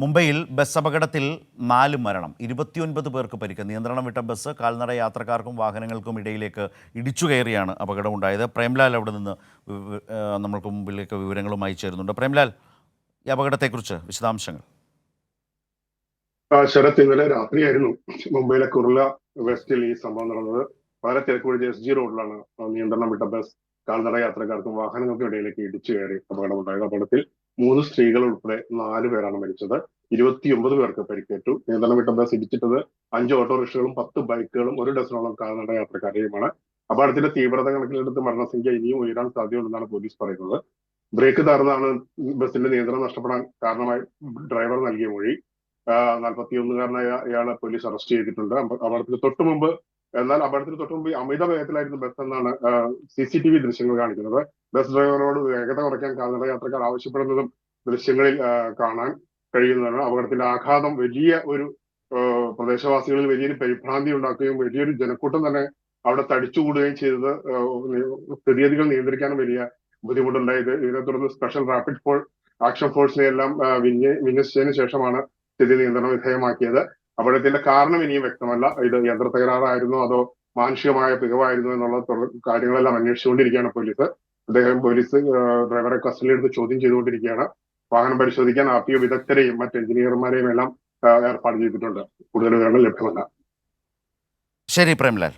മുംബൈയിൽ ബസ് അപകടത്തിൽ 4 മരണം, 29 പേർക്ക് പരിക്ക്. നിയന്ത്രണം വിട്ട ബസ് കാൽനട യാത്രക്കാർക്കും വാഹനങ്ങൾക്കും ഇടയിലേക്ക് ഇടിച്ചു കയറിയാണ് അപകടമുണ്ടായത്. പ്രേംലാൽ അവിടെ നിന്ന് നമ്മൾക്ക് മുമ്പിലേക്ക് വിവരങ്ങളുമായി ചേരുന്നുണ്ട്. പ്രേംലാൽ, ഈ അപകടത്തെക്കുറിച്ച് വിശദാംശങ്ങൾ. ശരത്, ഇന്നലെ രാത്രിയായിരുന്നു മുംബൈയിലെ കുർല വെസ്റ്റിൽ ഈ സംഭവം നടന്നത്. വളരെ തിരക്ക് പിടിച്ച SG റോഡിലാണ് നിയന്ത്രണം വിട്ട ബസ് കാൽനട യാത്രക്കാർക്കും വാഹനങ്ങൾക്കും ഇടയിലേക്ക് ഇടിച്ചു കയറി അപകടമുണ്ടായത്. അപകടത്തിൽ 3 സ്ത്രീകൾ ഉൾപ്പെടെ 4 പേരാണ് മരിച്ചത്. 29 പേർക്ക് പരിക്കേറ്റു. നിയന്ത്രണം വിട്ട ബസ് ഇടിച്ചിട്ടത് 5 ഓട്ടോറിക്ഷകളും 10 ബൈക്കുകളും 1 ഡസനോളം കാൽനട യാത്രക്കാരെയുമാണ്. അപകടത്തിന്റെ തീവ്രത കണക്കിലെടുത്ത് മരണസംഖ്യ ഇനിയും ഉയരാൻ സാധ്യതയുണ്ടെന്നാണ് പോലീസ് പറയുന്നത്. ബ്രേക്ക് തകർന്നാണ് ബസിന്റെ നിയന്ത്രണം നഷ്ടപ്പെടാൻ കാരണമായി ഡ്രൈവർ നൽകിയ മൊഴി. 41-കാരനായ ഇയാളെ പോലീസ് അറസ്റ്റ് ചെയ്തിട്ടുണ്ട്. അപകടത്തിന് തൊട്ടു മുമ്പ് അമിത വേഗത്തിലായിരുന്നു ബസ് എന്നാണ് CCTV ദൃശ്യങ്ങൾ കാണിക്കുന്നത്. ബസ് ഡ്രൈവറോട് വേഗത കുറയ്ക്കാൻ കാൽനട യാത്രക്കാർ ആവശ്യപ്പെടുന്നതും ദൃശ്യങ്ങളിൽ കാണാൻ കഴിയുന്നതാണ്. അപകടത്തിന്റെ ആഘാതം വലിയ ഒരു പ്രദേശവാസികളിൽ വലിയൊരു പരിഭ്രാന്തി ഉണ്ടാക്കുകയും വലിയൊരു ജനക്കൂട്ടം തന്നെ അവിടെ തടിച്ചുകൂടുകയും ചെയ്തത് സ്ഥിതിഗതികൾ നിയന്ത്രിക്കാനും വലിയ ബുദ്ധിമുട്ടുണ്ടായത്. ഇതിനെ തുടർന്ന് സ്പെഷ്യൽ റാപ്പിഡ് ആക്ഷൻ ഫോഴ്സിനെ എല്ലാം വിന്യസിച്ചതിന് ശേഷമാണ് സ്ഥിതി നിയന്ത്രണ വിധേയമാക്കിയത്. അപകടത്തിന്റെ കാരണം ഇനിയും വ്യക്തമല്ല. ഇത് യന്ത്ര തകരാറായിരുന്നോ അതോ മാനുഷികമായ പിഴവായിരുന്നോ എന്നുള്ള കാര്യങ്ങളെല്ലാം അന്വേഷിച്ചുകൊണ്ടിരിക്കുകയാണ് പോലീസ്. പോലീസ് ഡ്രൈവറെ കസ്റ്റഡിയിലെടുത്ത് ചോദ്യം ചെയ്തുകൊണ്ടിരിക്കുകയാണ്. വാഹനം പരിശോധിക്കാൻ RTO വിദഗ്ധരെയും മറ്റ് എഞ്ചിനീയർമാരെയും എല്ലാം ഏർപ്പാട് ചെയ്തിട്ടുണ്ട്. കൂടുതൽ വിവരങ്ങൾ ലഭ്യമല്ല. ശരി പ്രേംലാൽ.